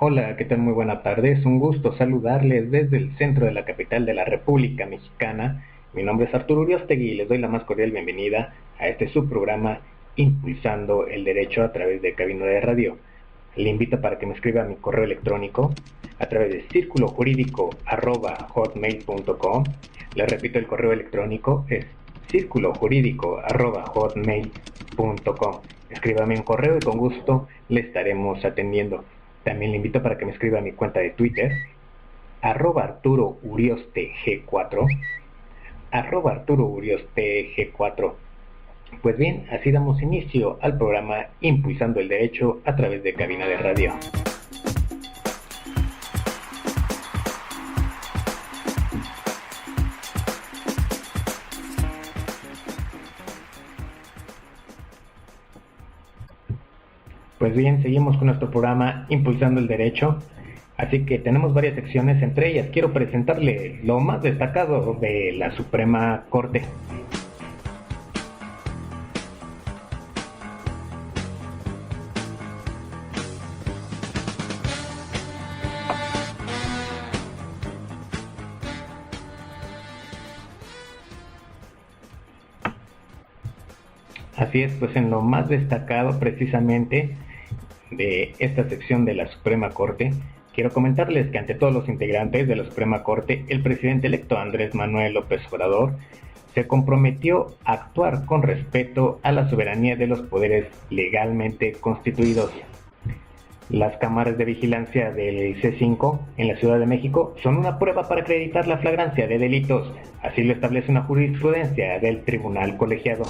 Hola, ¿qué tal? Muy buena tarde. Es un gusto saludarles desde el centro de la capital de la República Mexicana. Mi nombre es Arturo Uriostegui y les doy la más cordial bienvenida a este subprograma Impulsando el Derecho a través de Cabina de Radio. Le invito para que me escriba a mi correo electrónico a través de circulojurídico@hotmail.com. Le repito, el correo electrónico es circulojurídico@hotmail.com. Escríbame un correo y con gusto le estaremos atendiendo. También le invito para que me escriba a mi cuenta de Twitter, @ArturoUriostegG4, @ArturoUriostegG4. Pues bien, así damos inicio al programa Impulsando el Derecho a través de Cabina de Radio. Pues bien, seguimos con nuestro programa Impulsando el Derecho. Así que tenemos varias secciones, entre ellas quiero presentarle lo más destacado de la Suprema Corte. Así es, pues en lo más destacado precisamente de esta sección de la Suprema Corte, quiero comentarles que ante todos los integrantes de la Suprema Corte, el presidente electo Andrés Manuel López Obrador se comprometió a actuar con respeto a la soberanía de los poderes legalmente constituidos. Las cámaras de vigilancia del C5 en la Ciudad de México son una prueba para acreditar la flagrancia de delitos, así lo establece una jurisprudencia del Tribunal Colegiado.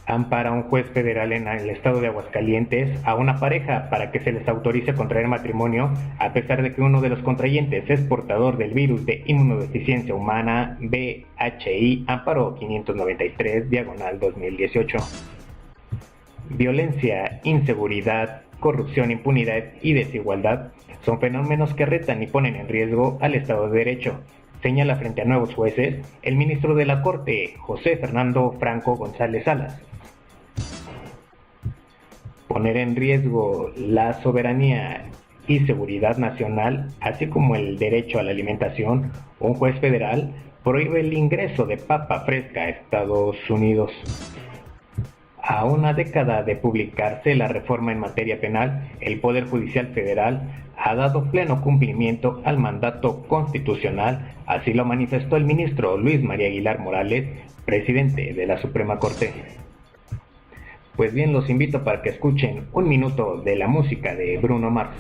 Ampara un juez federal en el estado de Aguascalientes a una pareja para que se les autorice contraer matrimonio a pesar de que uno de los contrayentes es portador del virus de inmunodeficiencia humana VHI, amparo 593/2018. Violencia, inseguridad, corrupción, impunidad y desigualdad son fenómenos que retan y ponen en riesgo al Estado de Derecho, señala frente a nuevos jueces el ministro de la Corte, José Fernando Franco González Salas. Poner en riesgo la soberanía y seguridad nacional, así como el derecho a la alimentación, un juez federal prohíbe el ingreso de papa fresca a Estados Unidos. A una década de publicarse la reforma en materia penal, el Poder Judicial Federal ha dado pleno cumplimiento al mandato constitucional, así lo manifestó el ministro Luis María Aguilar Morales, presidente de la Suprema Corte. Pues bien, los invito para que escuchen un minuto de la música de Bruno Mars.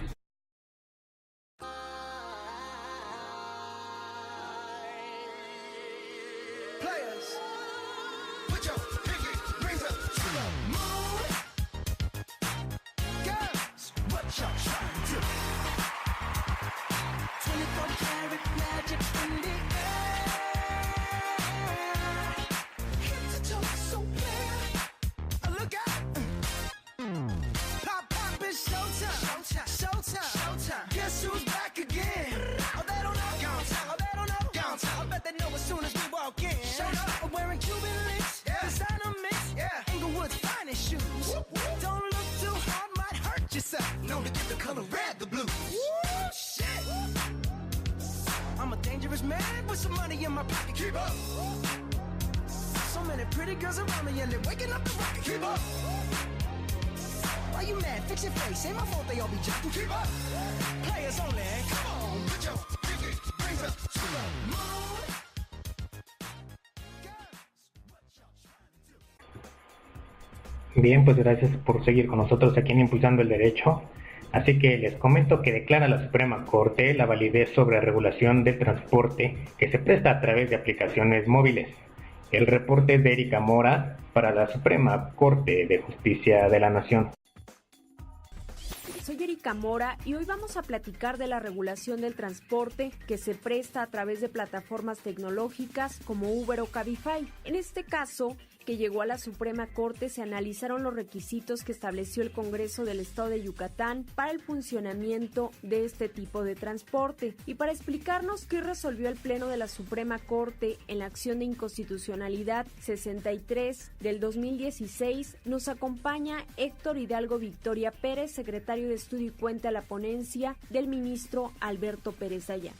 Bien, pues gracias por seguir con nosotros aquí en Impulsando el Derecho. Así que les comento que declara la Suprema Corte la validez sobre regulación del transporte que se presta a través de aplicaciones móviles. El reporte es de Erika Mora para la Suprema Corte de Justicia de la Nación. Soy Erika Mora y hoy vamos a platicar de la regulación del transporte que se presta a través de plataformas tecnológicas como Uber o Cabify. En este caso, que llegó a la Suprema Corte se analizaron los requisitos que estableció el Congreso del Estado de Yucatán para el funcionamiento de este tipo de transporte. Y para explicarnos qué resolvió el Pleno de la Suprema Corte en la acción de inconstitucionalidad 63 del 2016, nos acompaña Héctor Hidalgo Victoria Pérez, secretario de Estudio y Cuenta a la ponencia del ministro Alberto Pérez Dayán.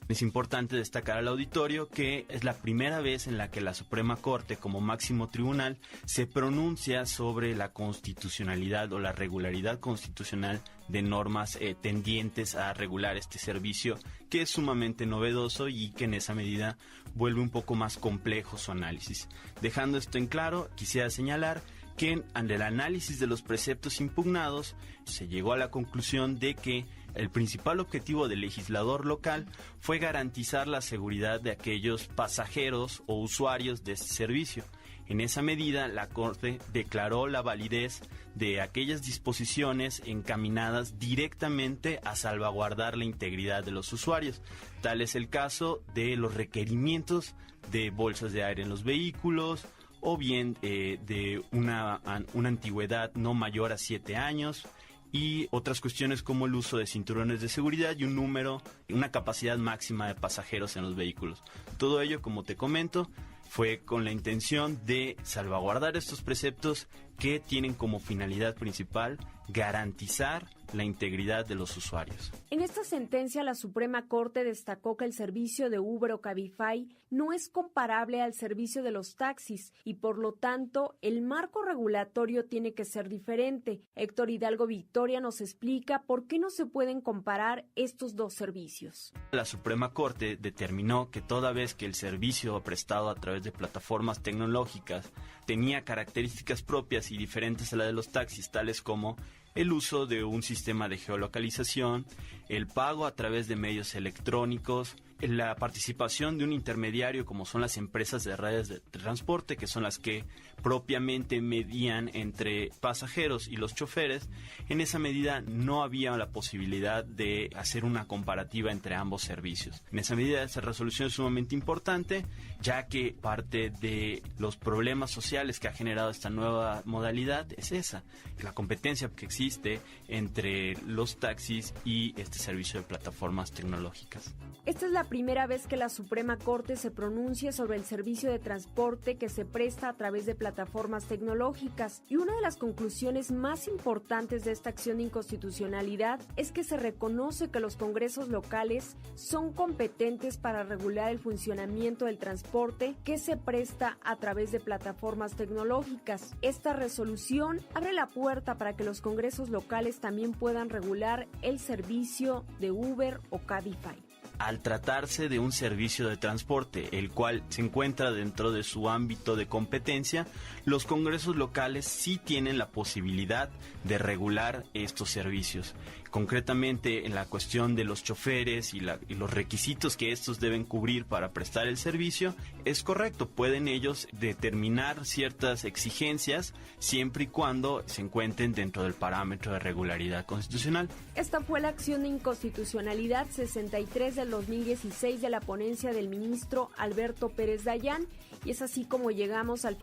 Es importante destacar al auditorio que es la primera vez en la que la Suprema Corte, como máximo tribunal, se pronuncia sobre la constitucionalidad o la regularidad constitucional de normas tendientes a regular este servicio, que es sumamente novedoso y que en esa medida vuelve un poco más complejo su análisis. Dejando esto en claro, quisiera señalar que ante el análisis de los preceptos impugnados se llegó a la conclusión de que el principal objetivo del legislador local fue garantizar la seguridad de aquellos pasajeros o usuarios de este servicio. En esa medida, la Corte declaró la validez de aquellas disposiciones encaminadas directamente a salvaguardar la integridad de los usuarios. Tal es el caso de los requerimientos de bolsas de aire en los vehículos, o bien de una antigüedad no mayor a 7 años, y otras cuestiones como el uso de cinturones de seguridad y una capacidad máxima de pasajeros en los vehículos. Todo ello, como te comento, fue con la intención de salvaguardar estos preceptos que tienen como finalidad principal garantizar la integridad de los usuarios. En esta sentencia, la Suprema Corte destacó que el servicio de Uber o Cabify no es comparable al servicio de los taxis y, por lo tanto, el marco regulatorio tiene que ser diferente. Héctor Hidalgo Victoria nos explica por qué no se pueden comparar estos dos servicios. La Suprema Corte determinó que toda vez que el servicio prestado a través de plataformas tecnológicas tenía características propias y diferentes a la de los taxis, tales como el uso de un sistema de geolocalización, el pago a través de medios electrónicos, la participación de un intermediario como son las empresas de redes de transporte, que son las que propiamente medían entre pasajeros y los choferes. En esa medida no había la posibilidad de hacer una comparativa entre ambos servicios. En esa medida esa resolución es sumamente importante, ya que parte de los problemas sociales que ha generado esta nueva modalidad es esa, la competencia que existe entre los taxis y este servicio de plataformas tecnológicas. Esta es la primera vez que la Suprema Corte se pronuncia sobre el servicio de transporte que se presta a través de plataformas tecnológicas, y una de las conclusiones más importantes de esta acción de inconstitucionalidad es que se reconoce que los congresos locales son competentes para regular el funcionamiento del transporte que se presta a través de plataformas tecnológicas. Esta resolución abre la puerta para que los congresos locales también puedan regular el servicio de Uber o Cabify. Al tratarse de un servicio de transporte, el cual se encuentra dentro de su ámbito de competencia, los congresos locales sí tienen la posibilidad de regular estos servicios. Concretamente, en la cuestión de los choferes y los requisitos que estos deben cubrir para prestar el servicio, es correcto, pueden ellos determinar ciertas exigencias siempre y cuando se encuentren dentro del parámetro de regularidad constitucional. Esta fue la acción de inconstitucionalidad 63 del 2016 de la ponencia del ministro Alberto Pérez Dayán, y es así como llegamos al...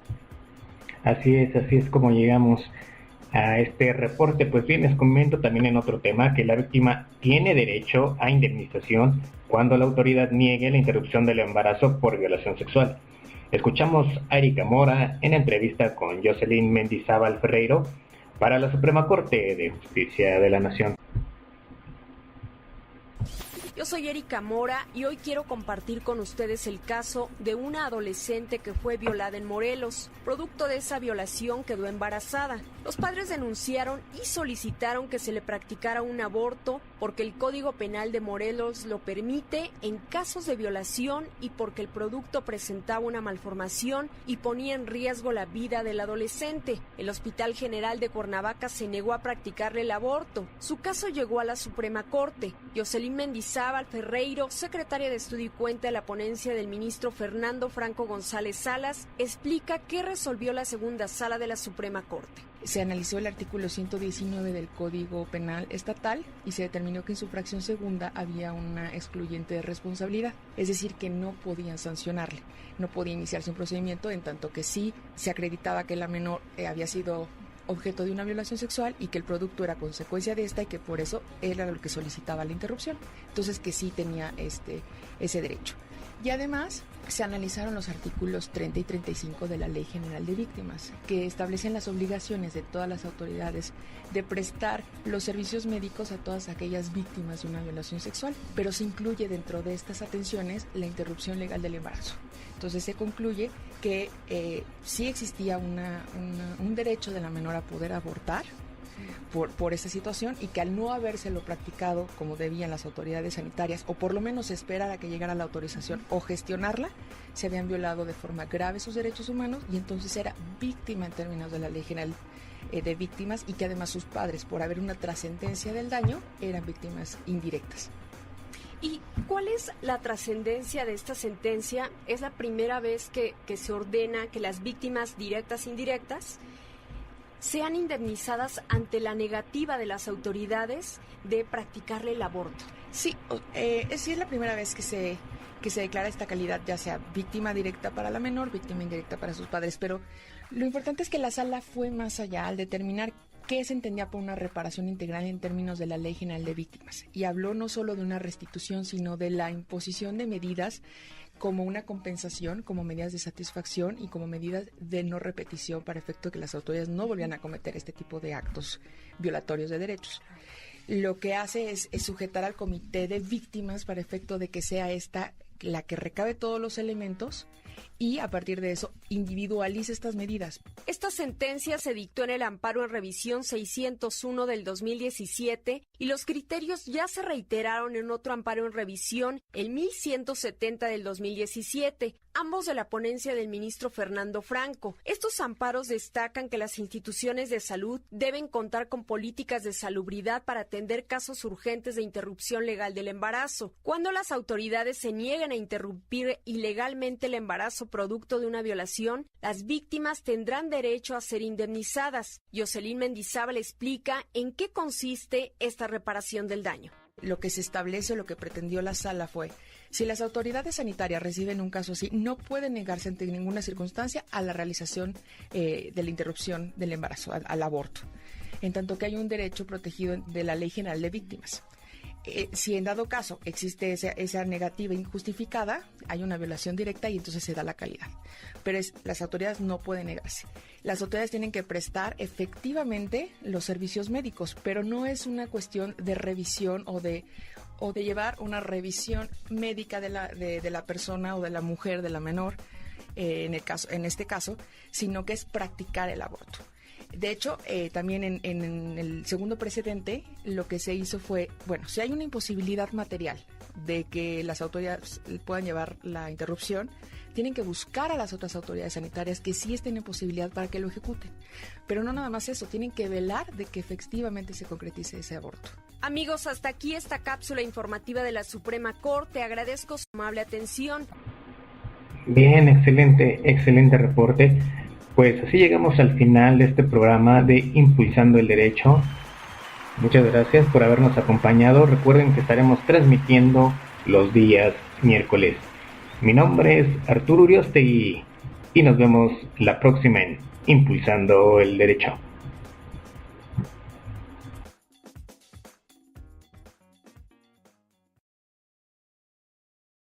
Así es como llegamos a este reporte. Pues bien, les comento también en otro tema que la víctima tiene derecho a indemnización cuando la autoridad niegue la interrupción del embarazo por violación sexual. Escuchamos a Erika Mora en entrevista con Jocelyn Mendizábal Ferreiro para la Suprema Corte de Justicia de la Nación. Yo soy Erika Mora y hoy quiero compartir con ustedes el caso de una adolescente que fue violada en Morelos. Producto de esa violación quedó embarazada. Los padres denunciaron y solicitaron que se le practicara un aborto porque el Código Penal de Morelos lo permite en casos de violación y porque el producto presentaba una malformación y ponía en riesgo la vida del adolescente. El Hospital General de Cuernavaca se negó a practicarle el aborto. Su caso llegó a la Suprema Corte. Jocelyn Mendizábal Ferreiro, secretaria de Estudio y Cuenta de la ponencia del ministro Fernando Franco González Salas, explica qué resolvió la segunda sala de la Suprema Corte. se analizó el artículo 119 del Código Penal Estatal y se determinó que en su fracción segunda había una excluyente de responsabilidad, es decir, que no podían sancionarle, no podía iniciarse un procedimiento en tanto que sí se acreditaba que la menor había sido objeto de una violación sexual y que el producto era consecuencia de esta y que por eso él era el que solicitaba la interrupción. Entonces que sí tenía ese derecho. Y además se analizaron los artículos 30 y 35 de la Ley General de Víctimas, que establecen las obligaciones de todas las autoridades de prestar los servicios médicos a todas aquellas víctimas de una violación sexual, pero se incluye dentro de estas atenciones la interrupción legal del embarazo. Entonces se concluye que sí existía un derecho de la menor a poder abortar por esta situación y que al no habérselo practicado como debían las autoridades sanitarias o por lo menos esperar a que llegara la autorización o gestionarla, se habían violado de forma grave sus derechos humanos y entonces era víctima en términos de la Ley General de Víctimas y que además sus padres, por haber una trascendencia del daño, eran víctimas indirectas. ¿Y cuál es la trascendencia de esta sentencia? ¿Es la primera vez que se ordena que las víctimas directas e indirectas sean indemnizadas ante la negativa de las autoridades de practicarle el aborto? Sí, sí es la primera vez que se declara esta calidad, ya sea víctima directa para la menor, víctima indirecta para sus padres, pero lo importante es que la sala fue más allá al determinar qué se entendía por una reparación integral en términos de la Ley General de Víctimas, y habló no solo de una restitución, sino de la imposición de medidas como una compensación, como medidas de satisfacción y como medidas de no repetición para efecto de que las autoridades no volvieran a cometer este tipo de actos violatorios de derechos. Lo que hace es sujetar al comité de víctimas para efecto de que sea esta la que recabe todos los elementos y a partir de eso individualice estas medidas. Esta sentencia se dictó en el amparo en revisión 601 del 2017 y los criterios ya se reiteraron en otro amparo en revisión, el 1170 del 2017, ambos de la ponencia del ministro Fernando Franco. Estos amparos destacan que las instituciones de salud deben contar con políticas de salubridad para atender casos urgentes de interrupción legal del embarazo. Cuando las autoridades se nieguen a interrumpir ilegalmente el embarazo producto de una violación, las víctimas tendrán derecho a ser indemnizadas. Yoselín Mendizábal explica en qué consiste esta reparación del daño. Lo que se establece, lo que pretendió la sala fue, si las autoridades sanitarias reciben un caso así, no pueden negarse ante ninguna circunstancia a la realización de la interrupción del embarazo, al aborto, en tanto que hay un derecho protegido de la Ley General de Víctimas. Si en dado caso existe esa negativa injustificada, hay una violación directa y entonces se da la calidad. Pero las autoridades no pueden negarse. Las autoridades tienen que prestar efectivamente los servicios médicos, pero no es una cuestión de revisión o de llevar una revisión médica de la persona o de la mujer, de la menor, en este caso, sino que es practicar el aborto. De hecho, también en el segundo precedente, lo que se hizo fue, bueno, si hay una imposibilidad material de que las autoridades puedan llevar la interrupción, tienen que buscar a las otras autoridades sanitarias que sí estén en posibilidad para que lo ejecuten. Pero no nada más eso, tienen que velar de que efectivamente se concretice ese aborto. Amigos, hasta aquí esta cápsula informativa de la Suprema Corte. Agradezco su amable atención. Bien, excelente reporte. Pues así llegamos al final de este programa de Impulsando el Derecho. Muchas gracias por habernos acompañado. Recuerden que estaremos transmitiendo los días miércoles. Mi nombre es Arturo Uriostegui y nos vemos la próxima en Impulsando el Derecho.